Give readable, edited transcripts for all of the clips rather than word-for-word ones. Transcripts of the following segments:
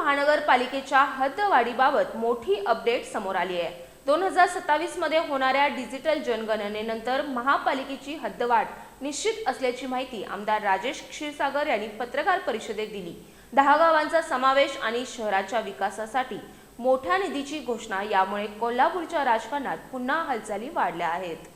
महानगरपालिकेच्या हद्दवाढीबाबत मोठी अपडेट समोर आली आहे। 2027 मध्ये होणाऱ्या डिजिटल जनगणनेनंतर महापालिकेची हद्दवाढ निश्चित असल्याची माहिती आमदार राजेश क्षीरसागर यांनी पत्रकार परिषदेत दिली। 10 गावांचा समावेश आणि शहराच्या विकासासाठी मोठ्या निधीची घोषणा, यामुळे कोल्हापूरच्या राजकारणात पुन्हा हालचाली वाढल्या आहेत।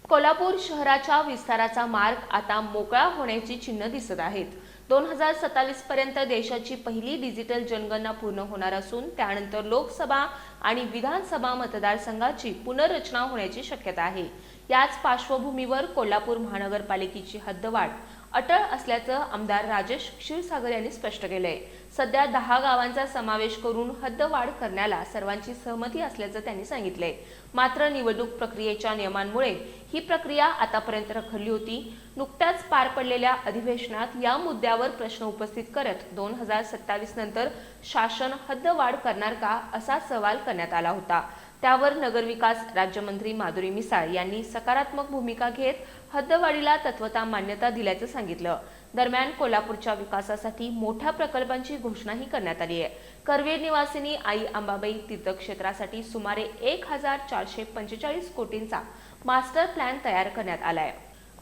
कोल्हापूर शहराच्या विस्ताराचा मार्ग आता मोकळा होण्याची चिन्ह दिसत आहेत। 2027 पर्यंत देशाची पहिली डिजिटल जनगणना पूर्ण होणार असून त्यानंतर लोकसभा आणि विधानसभा मतदारसंघाची पुनर्रचना होण्याची शक्यता आहे। याच पार्श्वभूमीवर कोल्हापूर महानगरपालिकेची हद्दवाढ अटळ असल्याचं आमदार राजेश क्षीरसागर यांनी स्पष्ट केलंय। सध्या 10 गावांचा समावेश करून हद्दवाढ करण्याला सर्वांची सहमती असल्याचं त्यांनी सांगितलंय। मात्र निवडणूक प्रक्रियेच्या नियमांमुळे ही प्रक्रिया आतापर्यंत रखडली होती। नुकत्याच पार पडलेल्या अधिवेशनात या मुद्द्यावर प्रश्न उपस्थित करत 2027 नंतर शासन हद्दवाढ करणार का असा सवाल करण्यात आला होता। त्यावर नगरविकास राज्यमंत्री माधुरी मिसाळ यांनी सकारात्मक भूमिका घेत हद्दवाढीला तत्वतः मान्यता दिल्याचं सांगितलं। दरम्यान कोल्हापूरच्या विकासासाठी मोठ्या प्रकल्पांची घोषणाही करण्यात आली आहे। करवीर निवासिनी आई अंबाबाई तीर्थक्षेत्रासाठी सुमारे 1445 कोटींचा मास्टर प्लॅन तयार करण्यात आलाय।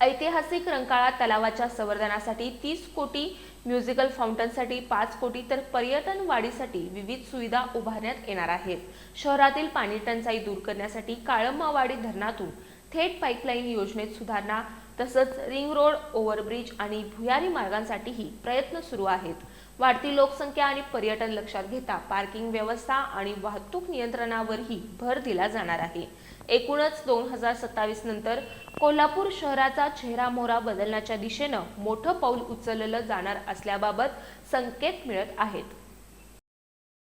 ऐतिहासिक रंकाळा तलावाच्या संवर्धनासाठी 30 कोटी, म्युझिकल फाउंटनसाठी 5 कोटी तर पर्यटन वाढीसाठी विविध सुविधा उभारण्यात येणार आहेत। शहरातील पाणी टंचाई दूर करण्यासाठी काळंबावाडी धरणातून थेट पाईपलाईन योजनेत सुधारणा, तसंच रिंग रोड, ओव्हरब्रिज आणि भुयारी मार्गांसाठीही प्रयत्न सुरू आहेत। वाढती लोकसंख्या आणि पर्यटन लक्षात घेता पार्किंग व्यवस्था आणि वाहतूक नियंत्रणावरही भर दिला जाणार आहे। एकूणच 2027 नंतर कोल्हापूर शहराचा चेहरामोहरा बदलण्याच्या दिशेनं मोठं पाऊल उचललं जाणार असल्याबाबत संकेत मिळत आहेत।